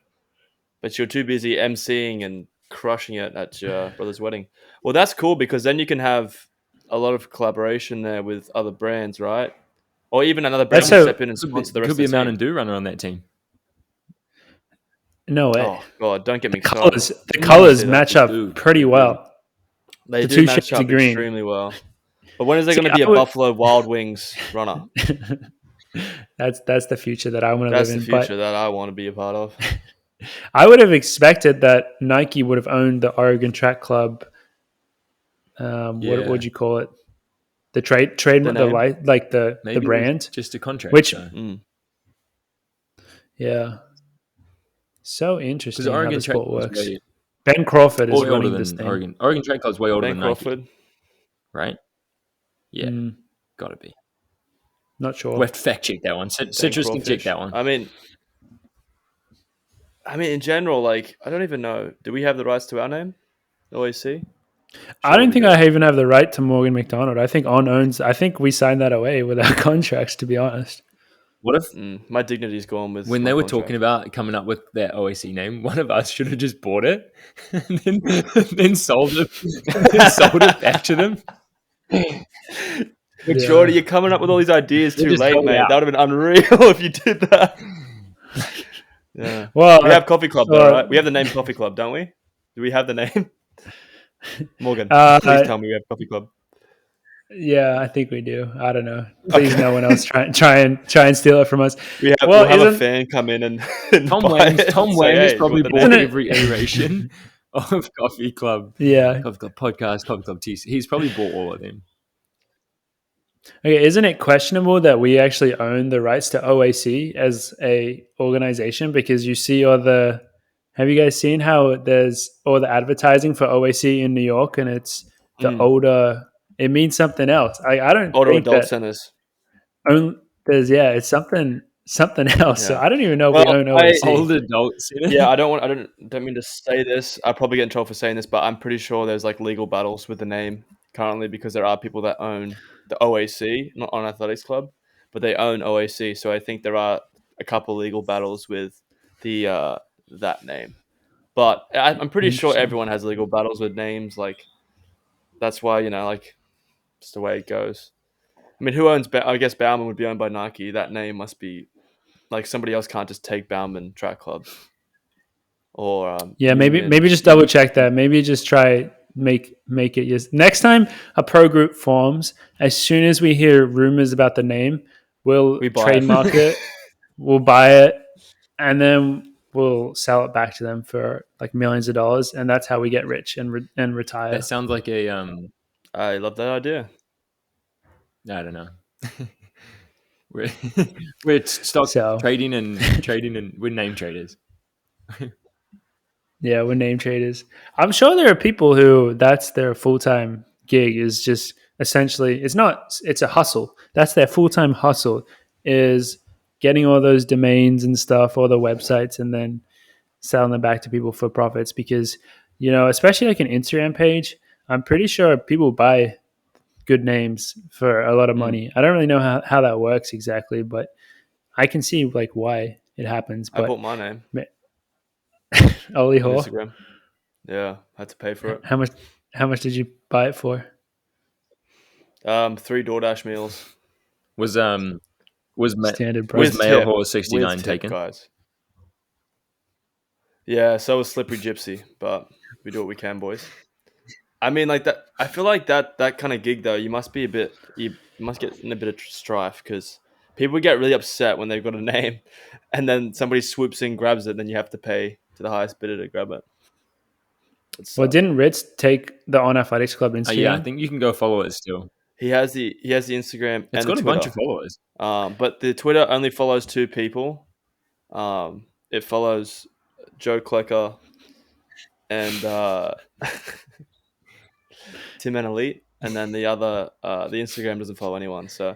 But you're too busy emceeing and crushing it at your brother's wedding. Well, that's cool, because then you can have a lot of collaboration there with other brands, right? Or even another brand can step in and sponsor the rest of the team. Could be a Mountain Dew runner on that team. No way. Oh, God, don't get me started. The colors match up pretty well. They do match up extremely well. But when is there going to be a Buffalo Wild Wings runner? That's the future that I want to live in. That's the future that I want to be a part of. I would have expected that Nike would have owned the Oregon Track Club. What would you call it? The trademark, the brand, just a contract. Which, so interesting how the sport works. Ben Crawford is running this thing. Oregon Track Club's way older than Crawford, Nike, right? Yeah, gotta be. Not sure. We have to fact check that one. Citrus can check that one. I mean, in general, like, I don't even know. Do we have the rights to our name? OAC? I don't think I even have the right to Morgan McDonald. I think On owns. I think we signed that away with our contracts, to be honest. What if my dignity's gone with when they were talking about coming up with their OAC name? One of us should have just bought it and then sold it back to them. But Jordy, you're coming up with all these ideas too late, mate. That would have been unreal if you did that. Yeah. Well, we have Coffee Club, though, right? We have the name Coffee Club, don't we? Do we have the name? Morgan, please tell me we have Coffee Club. Yeah, I think we do. I don't know. Please, no one else try and steal it from us. We'll have a fan come in and Tom Wayne probably bought every iteration of Coffee Club. Yeah, Coffee Club Podcast, Coffee Club TC. He's probably bought all of them. Okay, isn't it questionable that we actually own the rights to OAC as a organization? Because you see have you guys seen how there's all the advertising for OAC in New York, and it's the older, it means something else. I don't older think adult centers. It's something else. Yeah. So I don't even know if we own OAC. Older adult centers. Yeah, I don't mean to say this. I'll probably get in trouble for saying this, but I'm pretty sure there's like legal battles with the name currently, because there are people that own the OAC, not on Athletics Club, but they own OAC. So I think there are a couple legal battles with the that name. But I'm pretty sure everyone has legal battles with names. Like, that's why, like, it's the way it goes. I mean, who owns? I guess Bowerman would be owned by Nike. That name must be like somebody else can't just take Bowerman Track Club. Or maybe just double check that. Maybe just try. Make it yes. Next time a pro group forms, as soon as we hear rumors about the name, we'll trademark it, we'll buy it, and then we'll sell it back to them for like millions of dollars, and that's how we get rich and retire. That sounds like a I love that idea. I don't know. we're trading and we're name traders. Yeah, we're name traders. I'm sure there are people who that's their full-time gig, is just essentially, it's a hustle. That's their full-time hustle, is getting all those domains and stuff, all the websites, and then selling them back to people for profits because, especially like an Instagram page, I'm pretty sure people buy good names for a lot of money. I don't really know how that works exactly, but I can see like why it happens. I But bought my name. Ollie On Hall. Instagram. Yeah, had to pay for it. How much did you buy it for? 3 DoorDash meals. Was Standard was price. Male Horse 69 with taken? Tip, guys. Yeah, so was Slippery Gypsy, but we do what we can, boys. I mean, like that. I feel like that kind of gig though, you must get in a bit of strife because people get really upset when they've got a name, and then somebody swoops in, grabs it, and then you have to pay to the highest bidder to grab it. Well, didn't Ritz take the On Athletics Club Instagram? Yeah, I think you can go follow it still. He has the Instagram. It's and got the a Twitter. bunch of followers. But the Twitter only follows 2 people. It follows Joe Klecker and Tim and Elite, and then the other the Instagram doesn't follow anyone. So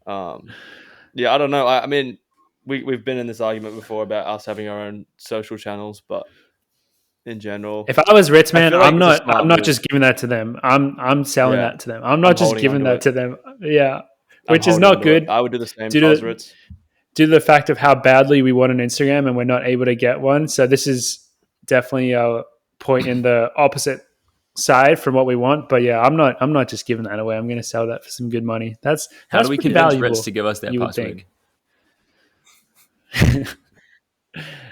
yeah, I don't know. I mean, we've been in this argument before about us having our own social channels, but in general, if I was Ritz, man, I'm it's not just giving that to them. I'm selling that to them. I'm not just giving that to them. Yeah, which is not good. I would do the same if I was Ritz. Due to the fact of how badly we want an Instagram and we're not able to get one. So this is definitely a point in the opposite side from what we want. But yeah, I'm not just giving that away. I'm going to sell that for some good money. How do we convince Ritz to give us their password?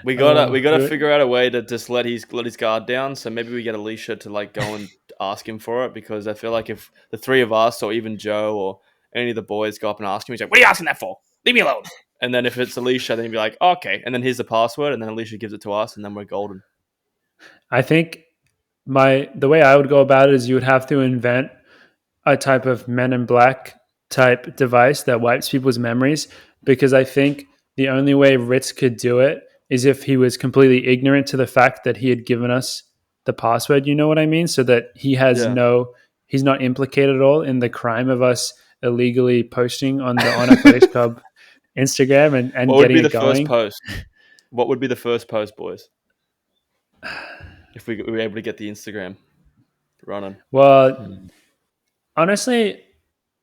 We gotta figure out a way to just let his guard down. So maybe we get Alicia to like go and ask him for it, because I feel like if the 3 of us or even Joe or any of the boys go up and ask him, he's like, "What are you asking that for? Leave me alone." And then if it's Alicia, then he'd be like, oh, "Okay," and then here's the password, and then Alicia gives it to us, and then we're golden. I think the way I would go about it is you would have to invent a type of Men in Black type device that wipes people's memories, because I think the only way Ritz could do it is if he was completely ignorant to the fact that he had given us the password, you know what I mean? So that he has he's not implicated at all in the crime of us illegally posting on the On Athletics Club Instagram and what getting would be it the going. First post? What would be the first post, boys? If we were able to get the Instagram running. Well, honestly,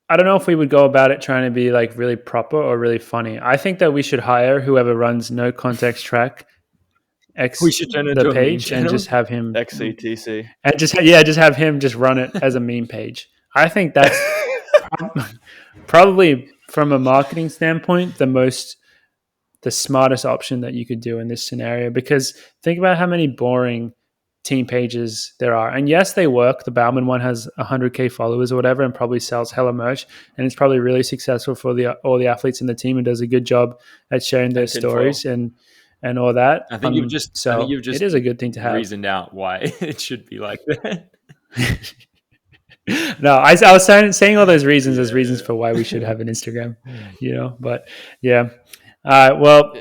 I don't know if we would go about it trying to be like really proper or really funny. I think that we should hire whoever runs No Context Track we should turn the page and just have him XCTC and just have him just run it as a meme page. I think that's probably from a marketing standpoint the smartest option that you could do in this scenario, because think about how many boring team pages there are. And yes, they work. The Bowerman one has 100K followers or whatever and probably sells hella merch, and it's probably really successful for all the athletes in the team and does a good job at sharing their stories and all that. I think you've just it is a good thing to have. Reasoned out why it should be like that. No, I was saying all those reasons as reasons for why we should have an Instagram, but yeah. Well,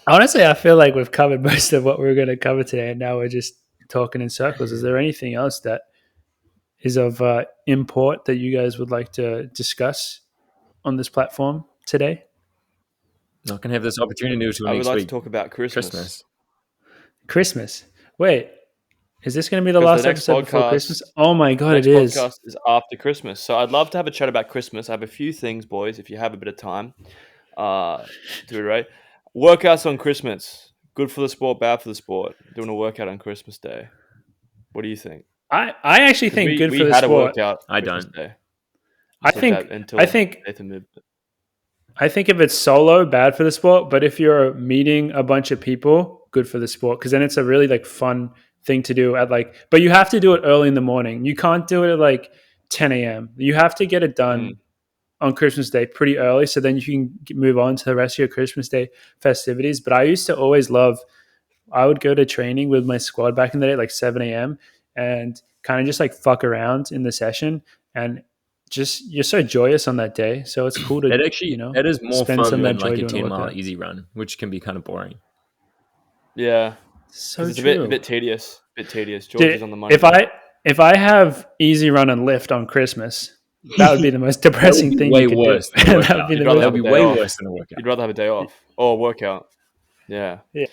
honestly, I feel like we've covered most of what we were going to cover today, and now we're just talking in circles. Is there anything else that is of import that you guys would like to discuss on this platform today? Not going to have this opportunity until next week. I would like to talk about Christmas. Wait, is this going to be the last episode before Christmas? Oh my God, it is. The next podcast is after Christmas. So I'd love to have a chat about Christmas. I have a few things, boys, if you have a bit of time. Do it right. Workouts on Christmas. Good for the sport, bad for the sport. Doing a workout on Christmas Day. What do you think? I actually think good for the sport. We had a workout. I don't. Day. I think if it's solo, bad for the sport. But if you're meeting a bunch of people, good for the sport, because then it's a really like fun thing to do at like. But you have to do it early in the morning. You can't do it at like 10 a.m. You have to get it done on Christmas Day pretty early, so then you can move on to the rest of your Christmas Day festivities. But I used to always I would go to training with my squad back in the day, like 7 a.m. and kind of just like fuck around in the session, and just you're so joyous on that day. So it's cool to it is more fun than like a 10-mile easy run, which can be kind of boring. Yeah, so it's true. a bit tedious. George is on the money. If I have easy run and lift on Christmas, that would be the most depressing thing you could do. That would be way worse than a workout. You'd rather have a day off or a workout. Yeah. Yeah.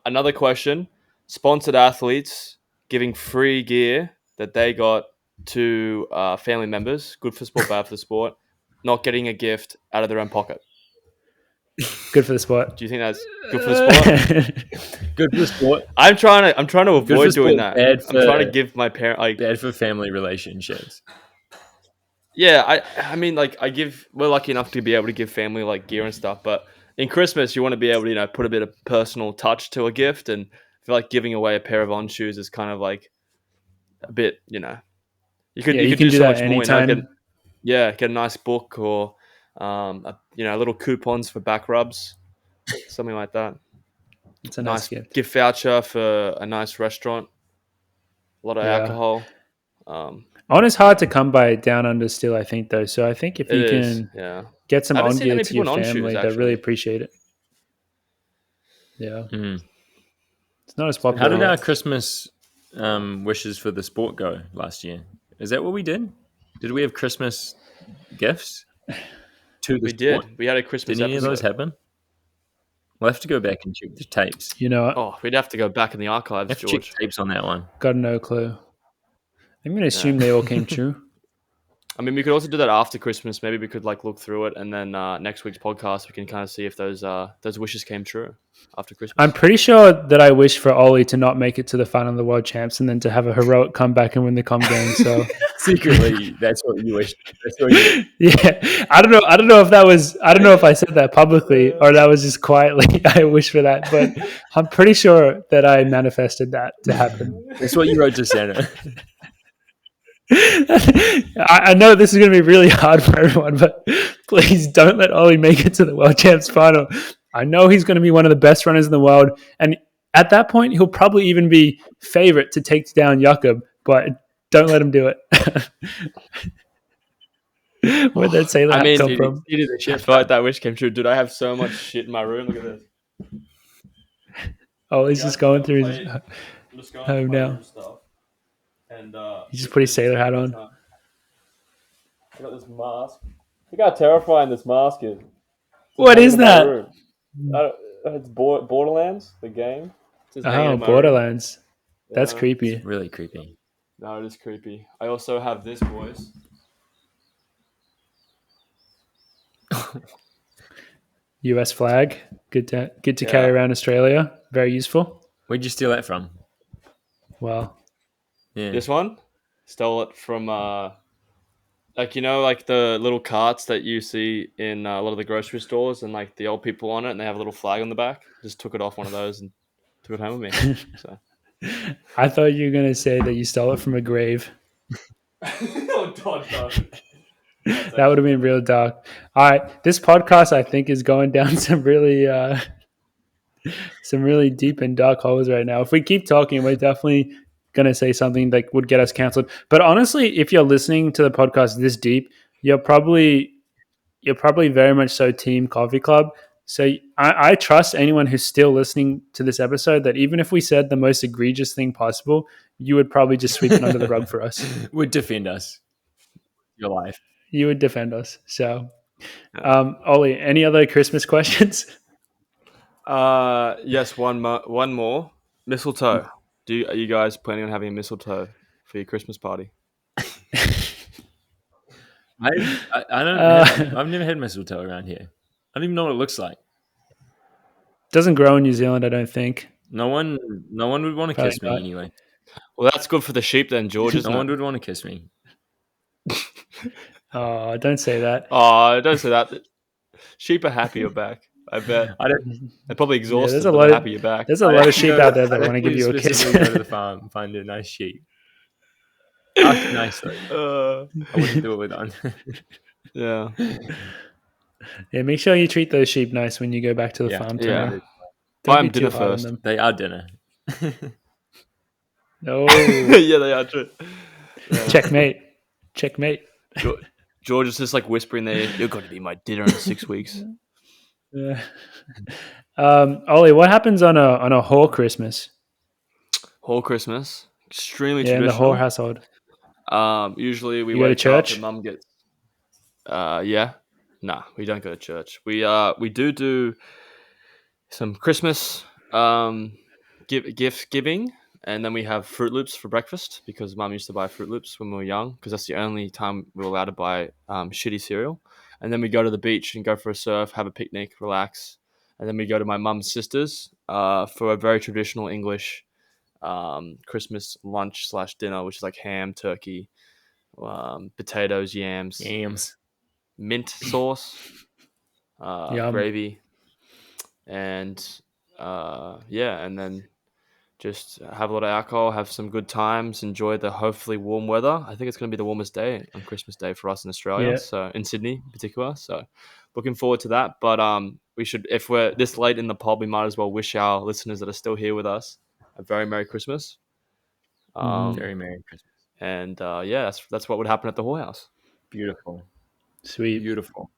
Another question: sponsored athletes giving free gear that they got to family members. Good for sport, bad for the sport. Not getting a gift out of their own pocket. Good for the sport. Do you think that's good for the sport? Good for the sport. I'm trying to avoid doing sport, that. I'm trying to give my parent bad for family relationships. Yeah, I mean, like, we're lucky enough to be able to give family like gear and stuff, but in Christmas you want to be able to, put a bit of personal touch to a gift, and I feel like giving away a pair of On shoes is kind of like a bit, you could you can do do so that much more, anytime. get a nice book or little coupons for back rubs, something like that. It's a nice gift. Gift voucher for a nice restaurant, a lot of alcohol. On is hard to come by down under still, I think, though. So I think if you can get some On gear to your family, they really appreciate it. Yeah. It's not as popular. How did our Christmas wishes for the sport go last year? Is that what we did? Did we have Christmas gifts to the sport? Did. We had a Christmas Did any of those happen? We'll have to go back and check the tapes. We'd have to go back in the archives, have to George. check tapes on that one. Got no clue. I'm going to assume they all came true. I mean, we could also do that after Christmas. Maybe we could look through it, and then next week's podcast we can kind of see if those wishes came true after Christmas. I'm pretty sure that I wish for Ollie to not make it to the final of the World Champs and then to have a heroic comeback and win the com game. So secretly, that's what you wish. Yeah, I don't know. I don't know if that was. I don't know if I said that publicly or that was just quietly. I wish for that, but I'm pretty sure that I manifested that to happen. That's what you wrote to Santa. I know this is going to be really hard for everyone, but please don't let Ollie make it to the World Champs final. I know he's going to be one of the best runners in the world, and at that point, he'll probably even be favorite to take down Jakob, but don't let him do it. Where'd that sailor hat come from? You did the shit fight. That wish came true. Dude, I have so much shit in my room. Look at this. Oh, he's just going through his home now. And he just put his sailor hat on. I got this mask. Look how terrifying this mask is. What is that? It's Borderlands, the game. Oh, Borderlands. That's creepy. It's really creepy. No, it is creepy. I also have this, boys. US flag. Good to carry around Australia. Very useful. Where'd you steal that from? Well, yeah. This one? Stole it from the little carts that you see in a lot of the grocery stores, and the old people on it, and they have a little flag on the back. Just took it off one of those and took it home with me. So I thought you were gonna say that you stole it from a grave. Oh God, no. That would have been real dark. All right, this podcast I think is going down some really deep and dark holes right now. If we keep talking, we're definitely going to say something that would get us canceled. But honestly, if you're listening to the podcast this deep, you're probably very much so team Coffee Club. So I trust anyone who's still listening to this episode that even if we said the most egregious thing possible, you would probably just sweep it under the rug for us. Would defend us. Your life. You would defend us. So, Ollie, any other Christmas questions? Yes, one more. Mistletoe. Are you guys planning on having a mistletoe for your Christmas party? I don't. I've never had mistletoe around here. I don't even know what it looks like. Doesn't grow in New Zealand, I don't think. No one would want to kiss me anyway. Well, that's good for the sheep then, George. No one would want to kiss me. Oh, don't say that. Oh, don't say that. Sheep are happy you're back. I bet. They're probably exhausted. There's a lot happy you're back. There's a lot of sheep out there that want to give you a kiss. Go to the farm and find a nice sheep. Ask nicely. I wouldn't do it with on. Yeah. Yeah, make sure you treat those sheep nice when you go back to the farm tomorrow. Buy them dinner first. They are dinner. Oh. Yeah, they are true. Yeah. Checkmate. George is just whispering there, "You're going to be my dinner in 6 weeks." Yeah. Ollie, what happens on a whore Christmas? Whore Christmas, extremely traditional. In the whore household. Usually we go to church. And Mum gets. Yeah. Nah, we don't go to church. We do some Christmas gift giving, and then we have Fruit Loops for breakfast because Mum used to buy Fruit Loops when we were young because that's the only time we were allowed to buy shitty cereal. And then we go to the beach and go for a surf, have a picnic, relax, and then we go to my mum's sister's for a very traditional English Christmas lunch / dinner, which is like ham, turkey, potatoes, yams, mint sauce, gravy, and and then just have a lot of alcohol, have some good times, enjoy the hopefully warm weather. I think it's going to be the warmest day on Christmas Day for us in Australia, so in Sydney in particular. So looking forward to that. But we should, if we're this late in the pod, we might as well wish our listeners that are still here with us a very Merry Christmas. Very Merry Christmas. And that's what would happen at the whorehouse. Beautiful. Sweet. Beautiful.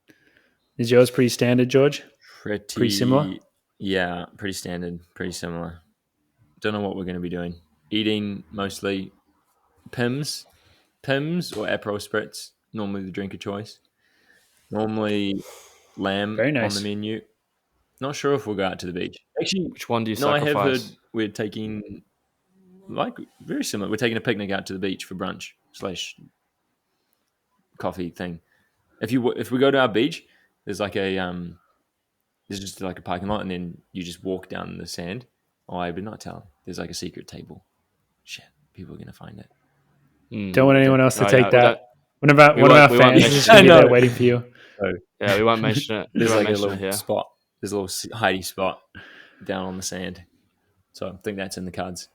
Is yours pretty standard, George? Pretty similar? Yeah, pretty standard, pretty similar. Don't know what we're going to be doing. Eating mostly Pims or Aperol Spritz, normally the drink of choice. Normally lamb on the menu. Not sure if we'll go out to the beach. Actually, which one do you sacrifice? I have heard we're taking, very similar. We're taking a picnic out to the beach for brunch / coffee thing. If we go to our beach, there's like there's just like a parking lot, and then you just walk down the sand. Oh, I would not tell. There's like a secret table. Shit, people are gonna find it. Don't want anyone else to take that. One of our fans is just there waiting for you. So, yeah, we won't mention it. There's like a little spot. There's a little hidey spot down on the sand. So I think that's in the cards.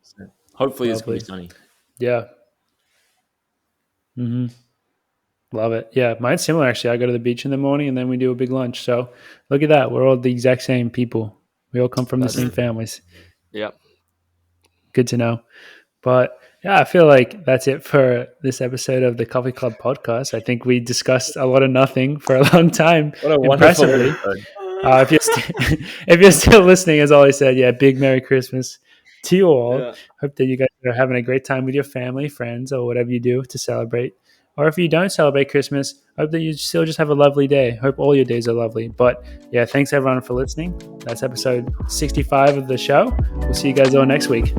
So hopefully it's going to be sunny. Yeah. Love it. Yeah, mine's similar actually. I go to the beach in the morning and then we do a big lunch. So look at that. We're all the exact same people. We all come from the same families. Yep. Good to know. But yeah, I feel like that's it for this episode of the Coffee Club podcast. I think we discussed a lot of nothing for a long time. What a wonderful episode. If you're still listening, as Ollie said, big Merry Christmas to you all. Yeah. Hope that you guys are having a great time with your family, friends, or whatever you do to celebrate. Or if you don't celebrate Christmas, hope that you still just have a lovely day. Hope all your days are lovely. But yeah, thanks everyone for listening. That's episode 65 of the show. We'll see you guys all next week.